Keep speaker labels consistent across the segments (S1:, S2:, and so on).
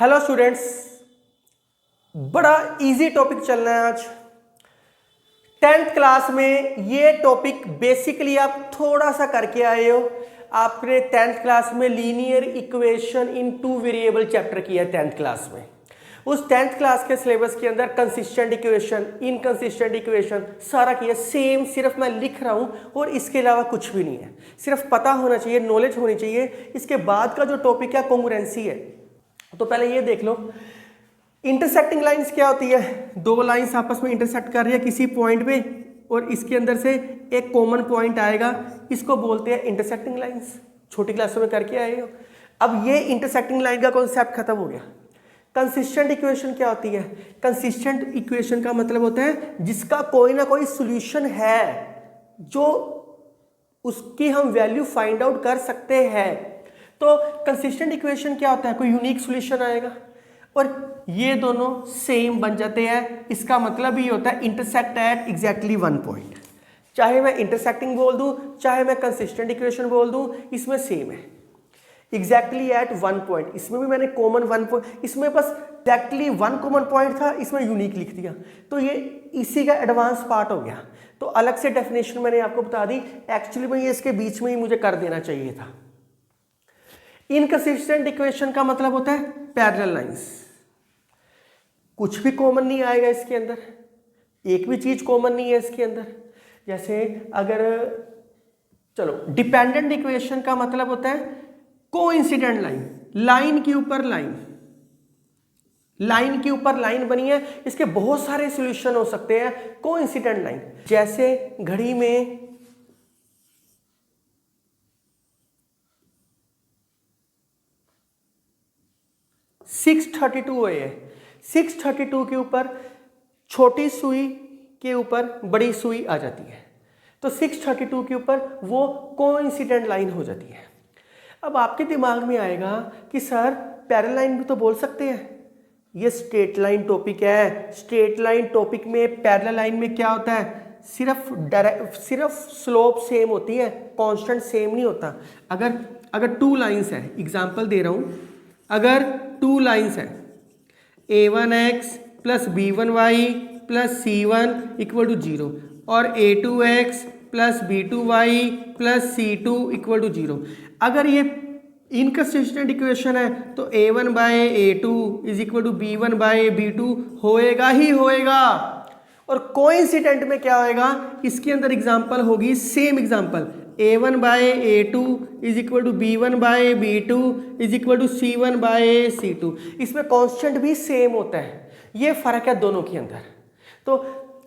S1: Hello students, बड़ा easy topic चल रहा है आज 10th क्लास में। ये टॉपिक बेसिकली आप थोड़ा सा करके आए हो। आपने 10th क्लास में linear equation in two variable chapter किया है 10th क्लास में। उस 10th क्लास के सिलेबस के अंदर कंसिस्टेंट इक्वेशन, इनकंसिस्टेंट इक्वेशन सारा किया सेम। सिर्फ मैं लिख रहा हूँ और इसके अलावा कुछ भी नहीं है। सिर्फ पता होना चाहिए, नॉलेज होनी चाहिए। इसके बाद का जो टॉपिक है कॉन्ग्रुएंसी है। तो पहले ये देख लो, इंटरसेक्टिंग लाइंस क्या होती है। दो लाइंस आपस में इंटरसेक्ट कर रही है किसी पॉइंट पे और इसके अंदर से एक कॉमन पॉइंट आएगा, इसको बोलते हैं इंटरसेक्टिंग लाइंस। छोटी क्लासों में करके आए हो। अब ये इंटरसेक्टिंग लाइन का कॉन्सेप्ट खत्म हो गया। कंसिस्टेंट इक्वेशन क्या होती है? कंसिस्टेंट इक्वेशन का मतलब होता है जिसका कोई ना कोई सॉल्यूशन है, जो उसकी हम वैल्यू फाइंड आउट कर सकते हैं। तो कंसिस्टेंट इक्वेशन क्या होता है? कोई यूनिक सॉल्यूशन आएगा और ये दोनों सेम बन जाते हैं। इसका मतलब ये होता है intersect at exactly one point. चाहे मैं इंटरसेक्टिंग बोल दूं, चाहे मैं कंसिस्टेंट इक्वेशन बोल दूं, इसमें सेम है। एग्जैक्टली एट वन पॉइंट, इसमें भी मैंने कॉमन वन पॉइंट, इसमें बस एग्जैक्टली वन कॉमन पॉइंट था, इसमें यूनिक लिख दिया। तो ये इसी का एडवांस पार्ट हो गया। तो अलग से डेफिनेशन मैंने आपको बता दी। एक्चुअली में ये इसके बीच में ही मुझे कर देना चाहिए था। इनकंसिस्टेंट इक्वेशन का मतलब होता है पैरेलल लाइंस। कुछ भी कॉमन नहीं आएगा इसके अंदर, एक भी चीज कॉमन नहीं है इसके अंदर। जैसे अगर चलो, डिपेंडेंट इक्वेशन का मतलब होता है कोइंसिडेंट लाइन। लाइन के ऊपर लाइन, लाइन के ऊपर लाइन बनी है, इसके बहुत सारे सॉल्यूशन हो सकते हैं। कोइंसिडेंट लाइन, जैसे घड़ी में 632 है। 632 के ऊपर छोटी सुई के ऊपर बड़ी सुई आ जाती है, तो 632 के ऊपर वो कोइंसिडेंट लाइन हो जाती है। अब आपके दिमाग में आएगा कि सर पैरेलल लाइन भी तो बोल सकते हैं। ये स्ट्रेट लाइन टॉपिक है। स्ट्रेट लाइन टॉपिक में पैरेलल लाइन में क्या होता है? सिर्फ स्लोप सेम होती है, कांस्टेंट सेम नहीं होता। अगर टू लाइंस है, एग्जांपल दे रहा हूं, अगर टू लाइंस है a1x plus b1y plus c1 equal to 0 और a2x plus b2y plus c2 equal to 0। अगर ये इनकंसिस्टेंट इक्वेशन है तो a1 by a2 is equal to b1 by b2 होएगा ही होएगा। और कोइंसिडेंट में क्या होएगा? इसके अंदर एग्जांपल होगी, same example, a1 by a2 is equal to b1 by b2 is equal to c1 by c2। इसमें कांस्टेंट भी सेम होता है। ये फर्क है दोनों के अंदर। तो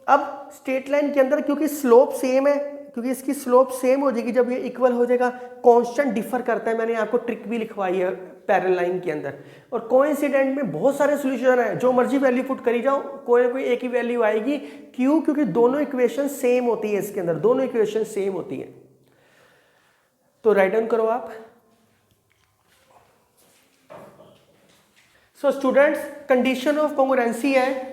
S1: अब स्ट्रेट लाइन के अंदर क्योंकि स्लोप सेम है, क्योंकि इसकी स्लोप सेम हो जाएगी जब ये इक्वल हो जाएगा, कांस्टेंट डिफर करता है। मैंने आपको ट्रिक भी लिखवाई है पैरेलल लाइन के अंदर। और कोइंसिडेंट में बहुत सारे सॉल्यूशन है, जो मर्जी वैल्यू पुट करी जाओ, कोई ना कोई एक ही वैल्यू आएगी। क्यों? क्योंकि दोनों इक्वेशन सेम होती है इसके अंदर, दोनों इक्वेशन सेम होती है। तो राइट डाउन करो आप। So students, condition of congruency है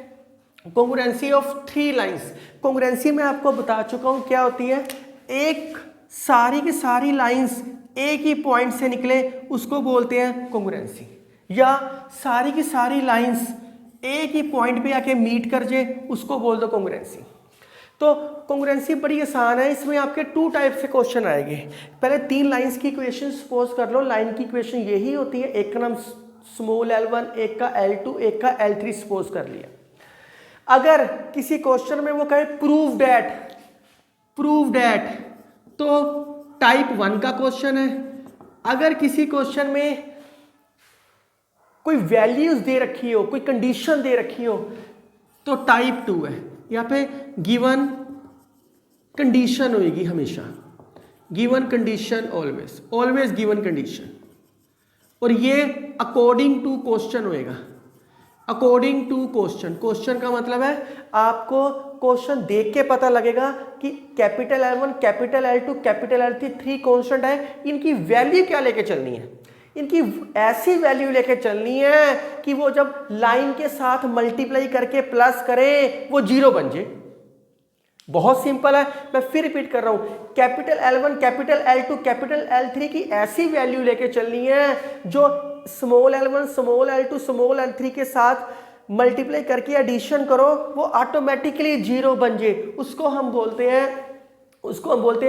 S1: congruency of three lines. Congruency में आपको बता चुका हूं क्या होती है। एक सारी की सारी लाइंस एक ही पॉइंट से निकले, उसको बोलते हैं कॉन्ग्रुएंसी। या सारी की सारी लाइंस एक ही पॉइंट पे आके मीट कर जाए, उसको बोल दो कॉन्ग्रुएंसी। तो कॉन्ग्रुएंसी बड़ी आसान है। इसमें आपके टू टाइप से क्वेश्चन आएंगे। पहले तीन लाइंस की इक्वेशन सपोज कर लो। लाइन की इक्वेशन यही होती है, एक का नाम स्मॉल l1, एक का l2, एक का l3 सपोज कर लिया। अगर किसी क्वेश्चन में वो कहे प्रूव दैट, तो टाइप 1 का क्वेश्चन है। अगर किसी क्वेश्चन में कोई वैल्यूज दे रखी हो, कोई कंडीशन दे रखी हो, तो टाइप 2 है। यहाँ पे गिवन कंडीशन होगी हमेशा, given condition, always given condition. और ये अकॉर्डिंग टू क्वेश्चन होएगा, अकॉर्डिंग टू क्वेश्चन। क्वेश्चन का मतलब है आपको क्वेश्चन देख के पता लगेगा कि capital L1, capital L2, capital L3 three constant है, इनकी वैल्यू क्या लेके चलनी है? इनकी ऐसी वैल्यू लेके चलनी है कि वो जब लाइन के साथ मल्टीप्लाई करके प्लस करे वो 0 बन जाए। बहुत सिंपल है, मैं फिर रिपीट कर रहा हूं। Capital L1, capital L2, capital L3 की ऐसी वैल्यू लेके चलनी है जो small l1 small l2 small l3 के साथ मल्टीप्लाई करके एडिशन करो वो ऑटोमेटिकली 0 बन जाए, उसको हम बोलते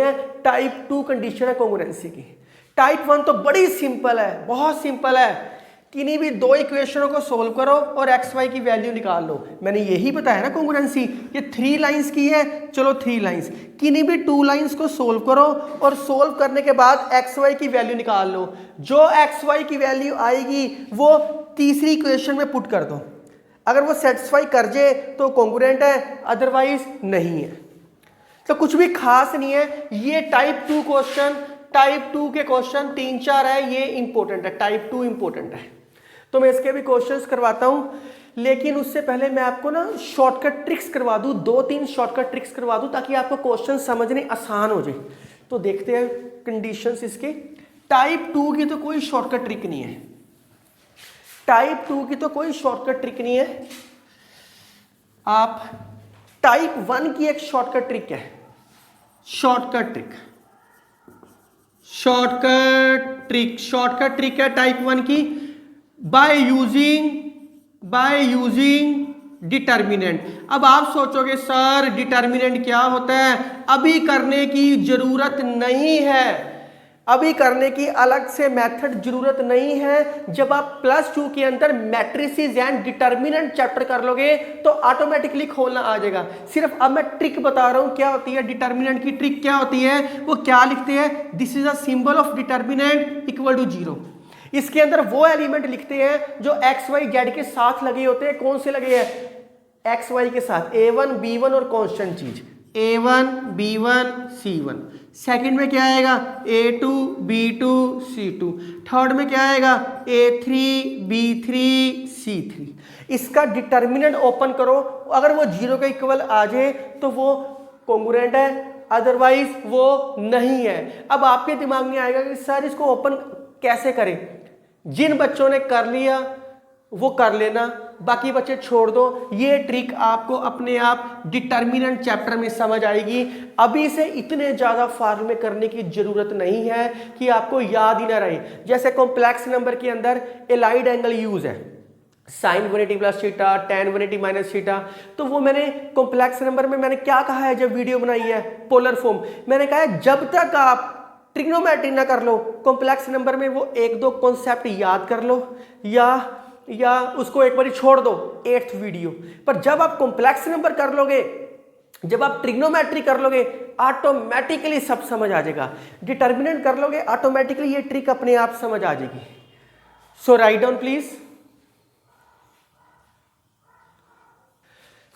S1: हैं टाइप 2 कंडीशन है कॉन्ग्रुएंसी की। टाइप 1 तो बड़ी सिंपल है, बहुत सिंपल है, किन्हीं भी दो इक्वेशनों को सोल्व करो और एक्स वाई की वैल्यू निकाल लो। मैंने यही बताया ना कॉन्ग्रुएंसी, ये 3 लाइंस की है, चलो 3 लाइंस, किन्हीं भी 2 लाइंस को सोल्व करो और सोल्व करने के बाद एक्स वाई की वैल्यू निकाल लो। जो एक्स वाई की वैल्यू आएगी वो तीसरी इक्वेशन में पुट कर दो, अगर वो सेटिस्फाई कर जाए तो कॉन्ग्रुएंट है, अदरवाइज नहीं है। तो कुछ भी खास नहीं है। ये टाइप 2 क्वेश्चन, टाइप 2 के क्वेश्चन 3-4 है, ये इंपॉर्टेंट है, टाइप 2 इंपॉर्टेंट है। तो मैं इसके भी क्वेश्चंस करवाता हूं, लेकिन उससे पहले मैं आपको ना शॉर्टकट ट्रिक्स करवा दूं, 2-3 शॉर्टकट ट्रिक्स करवा दूं ताकि आपको क्वेश्चन समझने आसान हो जाए। तो देखते हैं कंडीशंस इसके। टाइप 2 की तो कोई शॉर्टकट ट्रिक नहीं है, टाइप 2 की तो कोई शॉर्टकट ट्रिक नहीं है। आप टाइप 1 की एक शॉर्टकट ट्रिक है, शॉर्टकट ट्रिक है टाइप 1 की, बाय यूजिंग डिटर्मिनेंट। अब आप सोचोगे सर डिटर्मिनेंट क्या होता है, अभी करने की जरूरत नहीं है, अभी करने की अलग से मेथड जरूरत नहीं है। जब आप +2 के अंदर मैट्रिसेस एंड डिटर्मिनेंट चैप्टर कर लोगे तो ऑटोमेटिकली खोलना आ जाएगा। सिर्फ अब मैं ट्रिक बता रहा हूं क्या होती है डिटर्मिनेंट की ट्रिक, क्या होती है, वो क्या लिखते हैं, this is a symbol of determinant equal to 0। इसके अंदर वो एलिमेंट लिखते हैं जो एक्स वाई जेड के साथ लगे होते हैं। कौन से लगे हैं, एक्स वाई के साथ, A1 B1 और कांस्टेंट चीज A1 B1 C1। सेकंड में क्या आएगा, A2 B2 C2। थर्ड में क्या आएगा, A3 B3 C3। इसका डिटर्मिनेंट ओपन करो, अगर वो 0 के इक्वल आ जाए तो वो कॉन्ग्रुएंट है, अदरवाइज वो नहीं है। अब आपके दिमाग में आएगा कि सर इसको ओपन कैसे करें। जिन बच्चों ने कर लिया वो कर लेना, बाकी बच्चे छोड़ दो। ये ट्रिक आपको अपने आप डिटर्मिनेंट चैप्टर में समझ आएगी। अभी से इतने ज्यादा फार्मूले करने की जरूरत नहीं है कि आपको याद ही ना रहे। जैसे कॉम्प्लेक्स नंबर के अंदर एलाइड एंगल यूज है, sin 180 plus theta, tan 180 minus theta. तो वो मैंने कॉम्प्लेक्स नंबर में मैंने क्या कहा है जब वीडियो बनाई है, पोलर फॉर्म, मैंने कहा है जब तक आप ट्रिग्नोमेट्री ना कर लो कॉम्प्लेक्स नंबर में वो 1-2 कॉन्सेप्ट याद कर लो या उसको एक बार छोड़ दो 8th वीडियो पर। जब आप कॉम्प्लेक्स नंबर कर लोगे, जब आप ट्रिग्नोमेट्री कर लोगे, ऑटोमेटिकली सब समझ आ जाएगा। डिटर्मिनेंट कर लोगे, ऑटोमेटिकली ये ट्रिक अपने आप समझ आ जाएगी। So right down please.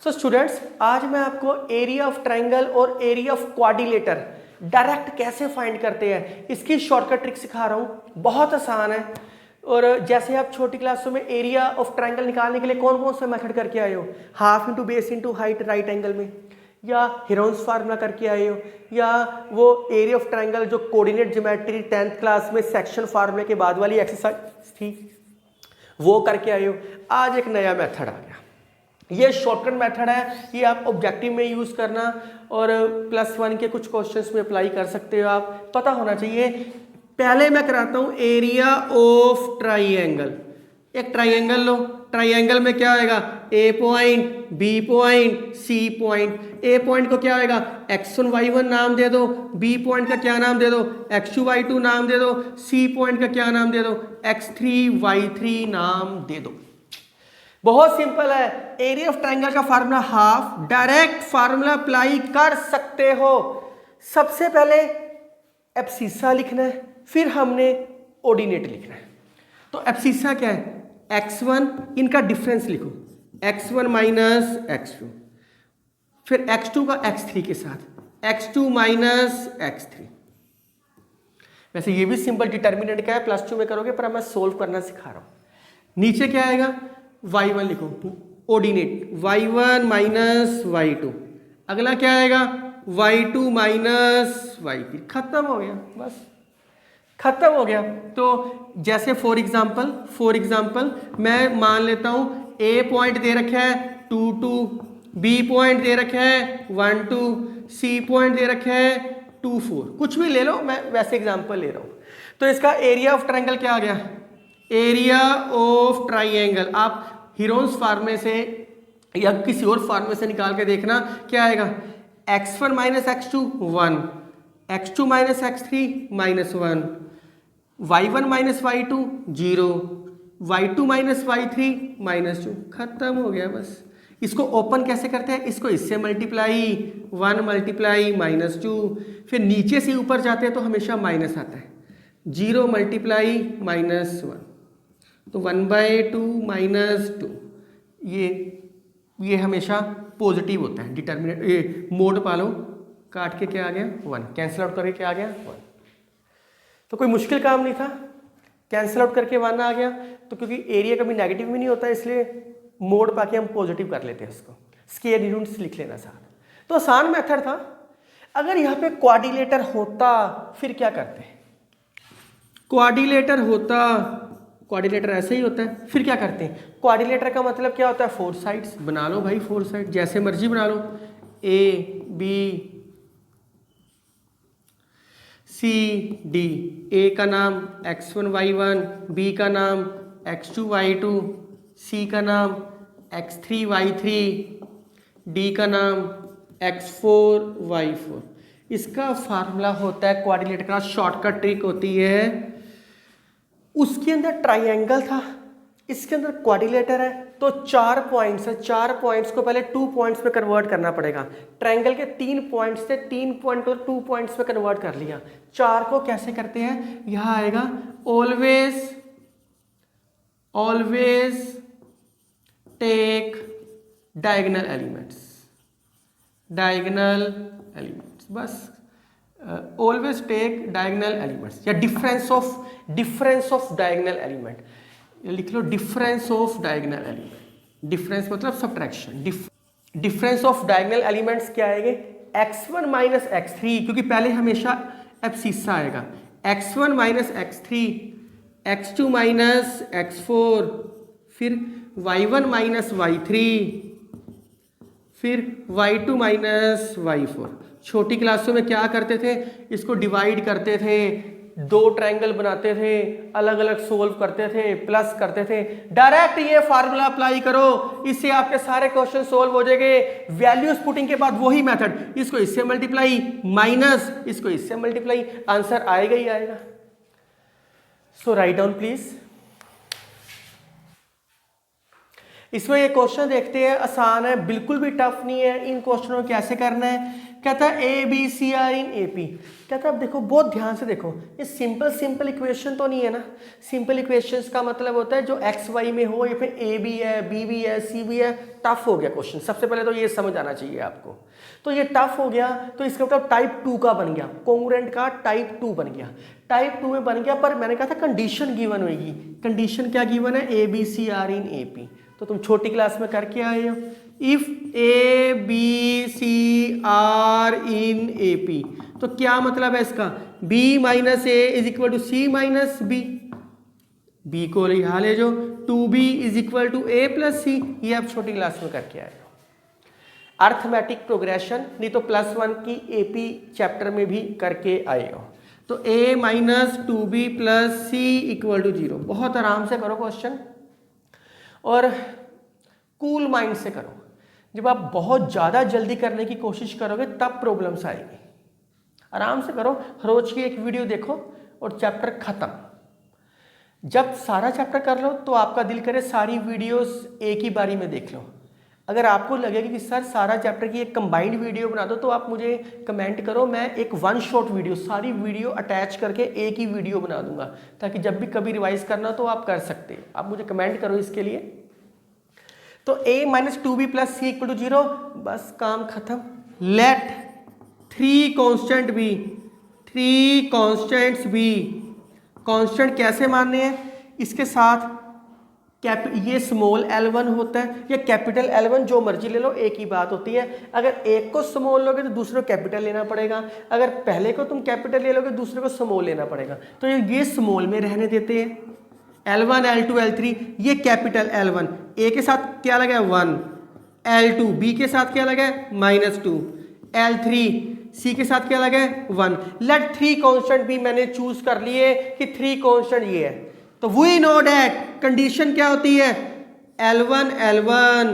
S1: So students, आज मैं आपको एरिया ऑफ ट्रायंगल और एरिया ऑफ क्वाड्रिलेटर डायरेक्ट कैसे फाइंड करते हैं इसकी शॉर्टकट ट्रिक सिखा रहा हूं। बहुत आसान है। और जैसे आप छोटी क्लासों में एरिया ऑफ ट्रायंगल निकालने के लिए कौन कौन सा मेथड करके आए हो, half into base into height right angle में, या हेरोन्स फार्मूला करके आए हो, या वो एरिया ऑफ ट्रायंगल जो कोऑर्डिनेट ज्योमेट्री 10th क्लास में सेक्शन फार्मूले के बाद वाली एक्सरसाइज थी वो करके आए हो। आज एक नया मेथड आ गया, ये शॉर्टकट मेथड है, ये आप ऑब्जेक्टिव में यूज करना और +1 के कुछ क्वेश्चंस में अप्लाई कर सकते हो, आप पता होना चाहिए। पहले मैं कराता हूं एरिया ऑफ ट्राइंगल। एक ट्राइंगल लो, ट्राइंगल में क्या आएगा, A point, B point, C point. A point को क्या आएगा, x1 y1 नाम दे दो, बी पॉइंट का क्या नाम दे दो, x2 y2 नाम दे दो, सी पॉइंट का क्या नाम दे दो, x3 y3 नाम दे दो। बहुत सिंपल है। एरिया ऑफ ट्रायंगल का formula half, direct formula apply कर सकते हो। सबसे पहले एब्सिसा लिखना है, फिर हमने ऑर्डिनेट लिखना है। तो एब्सिसा क्या है, x1, इनका डिफरेंस लिखो, x1 माइनस x2, फिर x2 का x3 के साथ x2 माइनस x3। वैसे ये भी सिंपल डिटर्मिनेंट का है, +2 में करोगे, पर मैं सोल्व करना सिखा रहा हूं। नीचे क्या आएगा, y1 लिखो, ऑर्डिनेट y1 माइनस y2। अगला क्या आएगा, y2 माइनस y3। खत्म हो गया, बस खत्म हो गया। तो जैसे फॉर एग्जाम्पल मैं मान लेता हूं a पॉइंट दे रखा है 2 2, b पॉइंट दे रखा है 1 2, c पॉइंट दे रखा है 2 4, कुछ भी ले लो, मैं वैसे एग्जाम्पल ले रहा हूं। तो इसका एरिया ऑफ ट्रायंगल क्या आ गया, एरिया ऑफ ट्राइंगल, आप हीरोन्स फार्मूले से या किसी और फार्मूले से निकाल के देखना क्या आएगा, x1 minus x2 1, x2 minus x3 minus 1, y1 minus y2 0, y2 minus y3 minus 2, खत्म हो गया बस। इसको ओपन कैसे करते हैं, इसको इससे मल्टीप्लाई 1 मल्टीप्लाई माइनस 2, फिर नीचे से ऊपर जाते हैं तो हमेशा माइनस आता है, 0 मल्टीप्लाई माइनस 1, तो 1/2 माइनस 2, ये हमेशा पॉजिटिव होता है। डिटर्मिनेंट ये मोड पालो काट के क्या आ गया 1, कैंसिल आउट करके क्या आ गया 1, तो कोई मुश्किल काम नहीं था, कैंसिल आउट करके 1 आ गया। तो क्योंकि एरिया कभी नेगेटिव भी नहीं होता इसलिए मोड पाके हम पॉजिटिव कर लेते हैं उसको, स्क्वायर यूनिट्स लिख लेना साथ। तो आसान मेथड था। अगर यहाँ पे क्वाड्रिलेटर होता फिर क्या करते हैं, क्वाड्रिलेटर होता, क्वाड्रिलेटर ऐसे ही होता है, फिर क्या करते हैं, क्वाड्रिलेटर का मतलब क्या होता है 4 साइड्स, बना लो भाई 4 साइड जैसे मर्जी बना लो, ए बी सी डी, ए का नाम x1 y1, बी का नाम x2 y2, सी का नाम x3 y3, डी का नाम x4 y4। इसका फार्मूला होता है क्वाड्रिलेटर का, शॉर्टकट ट्रिक होती है। उसके अंदर ट्राइंगल था, इसके अंदर क्वाड्रिलेटर है, तो 4 पॉइंट्स है, 4 पॉइंट्स को पहले 2 पॉइंट्स में कन्वर्ट करना पड़ेगा। ट्राइंगल के 3 पॉइंट्स थे, 3 पॉइंट को 2 पॉइंट्स में कन्वर्ट कर लिया। 4 को कैसे करते हैं, यहां आएगा ऑलवेज टेक डायगोनल एलिमेंट्स, बस ऑलवेज टेक डायगोनल एलिमेंट्स, या डिफरेंस ऑफ डायगोनल एलिमेंट लिख लो, difference of diagonal element, difference मतलब subtraction, difference of diagonal elements क्या आएंगे, x1 माइनस x3, क्योंकि पहले हमेशा एब्सिस्सा आएगा, x1 minus x3, x2 minus x4, फिर y1 माइनस y3, फिर y2 माइनस y4। छोटी क्लासों में क्या करते थे, इसको डिवाइड करते थे, 2 ट्रायंगल बनाते थे, अलग अलग सोल्व करते थे, प्लस करते थे। डायरेक्ट ये फार्मूला अप्लाई करो, इससे आपके सारे क्वेश्चन सोल्व हो जाएंगे। वैल्यूज पुटिंग के बाद वही मेथड, इसको इससे मल्टीप्लाई माइनस इसको इससे मल्टीप्लाई, आंसर आएगा ही आएगा। सो राइट डाउन प्लीज। इसमें ये क्वेश्चन देखते हैं, आसान है, बिल्कुल भी टफ नहीं है। इन क्वेश्चनों को कैसे करना है, कहता है A B C are in A P. कहता है अब देखो, बहुत ध्यान से देखो, ये सिंपल इक्वेशन तो नहीं है ना। सिंपल इक्वेशंस का मतलब होता है जो एक्स वाई में हो, या फिर ए भी है, बी भी है, सी भी है। टफ हो गया क्वेश्चन, सबसे पहले तो ये समझ आना चाहिए आपको। तो ये टफ हो गया, तो इसका मतलब टाइप 2 का बन गया, कोंग्रुएंट का टाइप 2 बन गया। टाइप 2 में बन गया, पर मैंने कहा था कंडीशन गिवन होगी। कंडीशन क्या गिवन है, A B C are in A P. तो तुम छोटी क्लास में करके आए हो, if A B C are in A P, तो क्या मतलब है इसका, b minus A is equal to C minus B. B को यहाँ ले जाओ, 2b is equal to A plus C. ये आप छोटी क्लास में करके आए हो। अर्थमेटिक प्रोग्रेशन नहीं तो +1 की एपी चैप्टर में भी करके आए हो। तो a minus 2b plus C equal to 0। बहुत आराम से करो क्वेश्चन, और कूल माइंड से करो। जब आप बहुत ज़्यादा जल्दी करने की कोशिश करोगे तब प्रॉब्लम्स आएगी। आराम से करो, रोज की एक वीडियो देखो और चैप्टर खत्म। जब सारा चैप्टर कर लो तो आपका दिल करे सारी वीडियोस एक ही बारी में देख लो। अगर आपको लगेगा कि सर सारा चैप्टर की एक कंबाइंड वीडियो बना दो, तो आप मुझे कमेंट करो, मैं एक 1 शॉट वीडियो सारी वीडियो अटैच करके एक ही वीडियो बना दूंगा, ताकि जब भी कभी रिवाइज करना तो आप कर सकते हो। आप मुझे कमेंट करो इसके लिए। तो a minus 2b plus C equal to 0, बस काम खत्म। Let 3 constant B, 3 constants B. Constant कैसे मानने हैं, इसके साथ ये स्मॉल l1 होता है या कैपिटल L1, जो मर्जी ले लो, एक ही बात होती है। अगर एक को स्मॉल लोगे तो दूसरे को कैपिटल लेना पड़ेगा, अगर पहले को तुम कैपिटल ले लोगे दूसरे को स्मॉल लेना पड़ेगा। तो ये स्मॉल में रहने देते हैं, L1 L2 L3, ये कैपिटल L1, ए के साथ क्या लगा है 1, L2 बी के साथ क्या लगा है -2, L3 सी के साथ क्या लगा है 1। लेट 3 कॉन्स्टेंट भी मैंने चूज कर लिए कि 3 कॉन्स्टेंट ये है। तो वी नो डैट कंडीशन क्या होती है, L1 L1,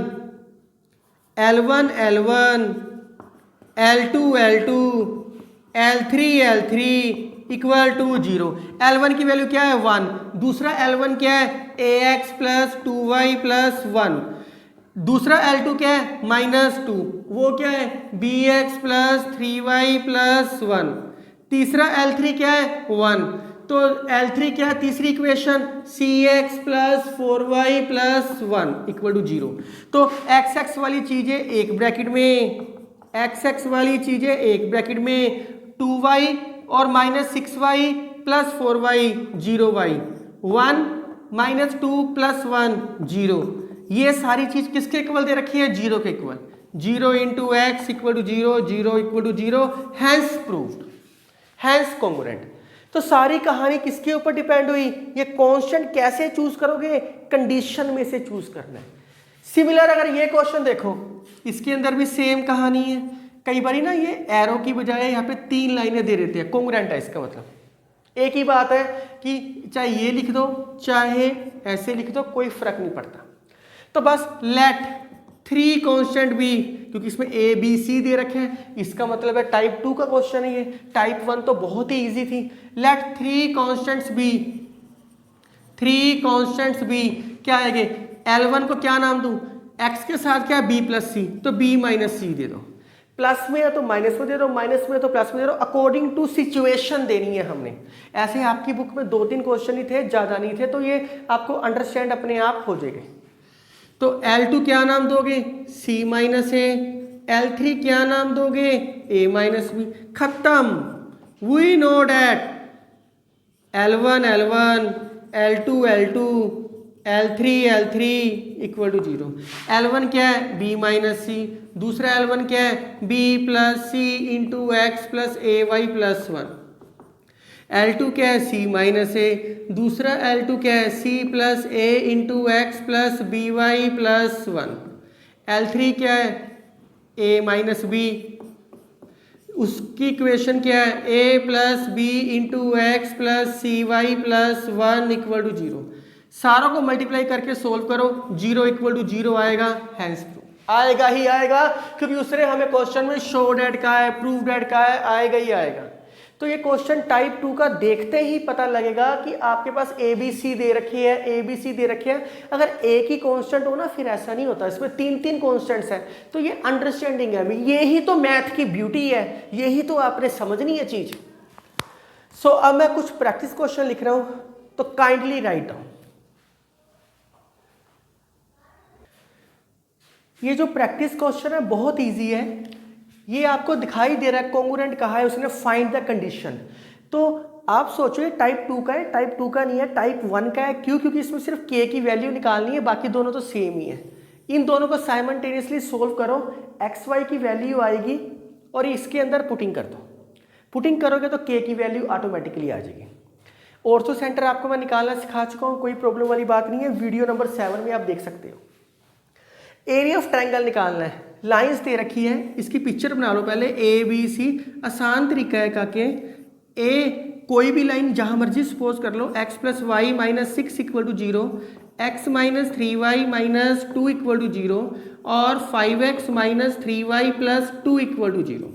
S1: L1 L1, L2 L2, L3 L3 equal to 0। L1 की वैल्यू क्या है 1, दूसरा L1 क्या है ax प्लस 2y प्लस 1, दूसरा L2 क्या है -2, वो क्या है bx प्लस 3y प्लस 1, तीसरा L3 क्या है 1, तो L3 क्या है तीसरी equation cx plus 4y plus 1 equal to 0। तो x वाली चीजें एक ब्रैकेट में, x वाली चीजें एक ब्रैकेट में, 2y और -6y plus 4y 0y, 1 -2 plus 1 0, ये सारी चीज किसके इक्वल दे रखी है 0 के equal, 0 into X equal to 0, 0 equal to 0, hence proved, hence congruent. तो सारी कहानी किसके ऊपर डिपेंड हुई, ये कांस्टेंट कैसे चूज करोगे, कंडीशन में से चूज करना है। सिमिलर अगर ये क्वेश्चन देखो, इसके अंदर भी सेम कहानी है। कई बार ना ये एरो की बजाय यहाँ पे 3 लाइनें दे देते हैं, कॉन्ग्रुएंट है इसका मतलब। एक ही बात है कि चाहे ये लिख दो चाहे ऐसे लिख दो, कोई फर्क नहीं पड़ता। तो बस लेट 3 कांस्टेंट बी, क्योंकि इसमें ए बी सी दे रखे हैं, इसका मतलब है टाइप 2 का क्वेश्चन है ये। टाइप 1 तो बहुत ही इजी थी। Let 3 constants B, 3 constants B क्या आएंगे, L1 को क्या नाम दूं, x के साथ क्या b प्लस सी, तो b माइनस सी दे दो, प्लस में है तो माइनस में दे दो, माइनस में तो प्लस में दे दो, अकॉर्डिंग टू सिचुएशन देनी है हमने। ऐसे आपकी बुक में 2-3 क्वेश्चन ही थे, ज्यादा नहीं थे, तो ये आपको अंडरस्टैंड अपने आप हो जाएगा। तो L2 क्या नाम दोगे C माइनस ए, L3 क्या नाम दोगे A माइनस बी, खत्म। We know that L1 L1, L2 L2, L3 L3 equal to 0। L1 क्या है B माइनस सी, दूसरा L1 क्या है B प्लस सी इंटू एक्स प्लस ए वाई प्लस 1, L2 क्या है C माइनस ए, दूसरा L2 क्या है C plus A into x plus B y plus 1, L3 क्या है A माइनस बी, उसकी इक्वेशन क्या है A plus B into x plus C y plus 1 equal to 0। सारों को मल्टीप्लाई करके सोल्व करो, 0 इक्वल टू 0 आएगा, हैंस प्रूफ आएगा ही आएगा, क्योंकि उसने हमें क्वेश्चन में शो डैट का है, प्रूव डैट का है, आएगा ही आएगा। तो ये क्वेश्चन टाइप 2 का देखते ही पता लगेगा कि आपके पास ए बी सी दे रखी है, ए बी सी दे रखी है। अगर एक ही कांस्टेंट हो ना फिर ऐसा नहीं होता, इसमें 3-3 कांस्टेंट्स हैं, तो ये अंडरस्टैंडिंग है। यही तो मैथ की ब्यूटी है, यही तो आपने समझनी है चीज। सो अब मैं कुछ प्रैक्टिस क्वेश्चन लिख रहा हूं, तो काइंडली राइट डाउन। ये जो प्रैक्टिस क्वेश्चन है बहुत ईजी है, ये आपको दिखाई दे रहा है कॉन्ग्रुएंट कहा है उसने, फाइंड द कंडीशन। तो आप सोचो ये टाइप 2 का है, टाइप 2 का नहीं है, टाइप 1 का है। क्यों? क्योंकि इसमें सिर्फ k की वैल्यू निकालनी है, बाकी दोनों तो सेम ही है। इन दोनों को साइमल्टेनियसली सोल्व करो, एक्स वाई की वैल्यू आएगी और इसके अंदर पुटिंग कर दो। पुटिंग करोगे तो k की वैल्यू ऑटोमेटिकली आ जाएगी। ऑर्थो सेंटर आपको मैं निकालना सिखा चुका हूँ, कोई प्रॉब्लम वाली बात नहीं है, वीडियो नंबर 7 में आप देख सकते हो। एरिया ऑफ ट्रायंगल निकालना है, लाइंस दे रखी है, इसकी पिक्चर बना लो पहले, ए बी सी। आसान तरीका है काके, ए कोई भी लाइन जहां मर्जी सपोज कर लो, x plus Y minus 6 equal to 0, x minus 3y minus 2 equal to 0 और 5x minus 3y plus 2 equal to 0।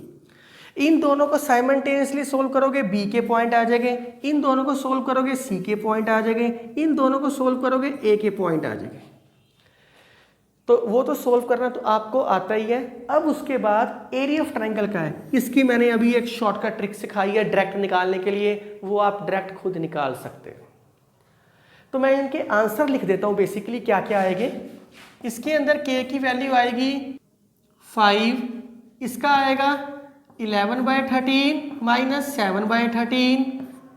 S1: इन दोनों को साइमल्टेनियसली सोल्व करोगे b के पॉइंट आ जाएंगे, इन दोनों को सोल्व करोगे c के पॉइंट आ जाएंगे, इन दोनों को सोल्व करोगे a के पॉइंट आ जाएंगे। तो वो तो सोल्व करना तो आपको आता ही है। अब उसके बाद एरिया ऑफ ट्रायंगल का है, इसकी मैंने अभी एक शॉर्टकट ट्रिक सिखाई है डायरेक्ट निकालने के लिए, वो आप डायरेक्ट खुद निकाल सकते हो। तो मैं इनके आंसर लिख देता हूँ बेसिकली क्या क्या आएंगे। इसके अंदर k की वैल्यू आएगी 5, इसका आएगा 11/13 माइनस 7/13,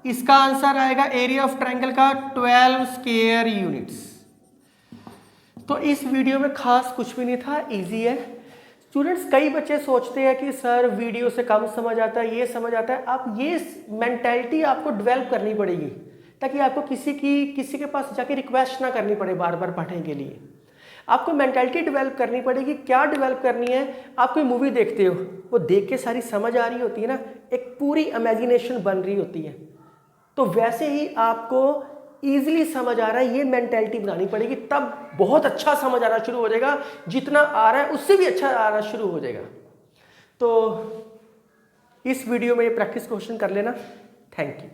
S1: इसका आंसर आएगा एरिया ऑफ ट्रायंगल का 12 स्क्वायर यूनिट्स। तो इस वीडियो में खास कुछ भी नहीं था, इजी है। स्टूडेंट्स कई बच्चे सोचते हैं कि सर वीडियो से कम समझ आता है, ये समझ आता है। आप ये मेंटालिटी आपको डेवलप करनी पड़ेगी ताकि आपको किसी के पास जाके रिक्वेस्ट ना करनी पड़े बार बार पढ़ने के लिए। आपको मेंटालिटी डेवलप करनी पड़ेगी। क्या डेवलप करनी है? आप कोई मूवी देखते हो, वो देख के सारी समझ आ रही होती है ना, एक पूरी इमेजिनेशन बन रही होती है। तो वैसे ही आपको ईजिली समझ आ रहा है, ये मेंटेलिटी बनानी पड़ेगी, तब बहुत अच्छा समझ आना शुरू हो जाएगा। जितना आ रहा है उससे भी अच्छा आना शुरू हो जाएगा। तो इस वीडियो में ये प्रैक्टिस क्वेश्चन कर लेना। Thank you.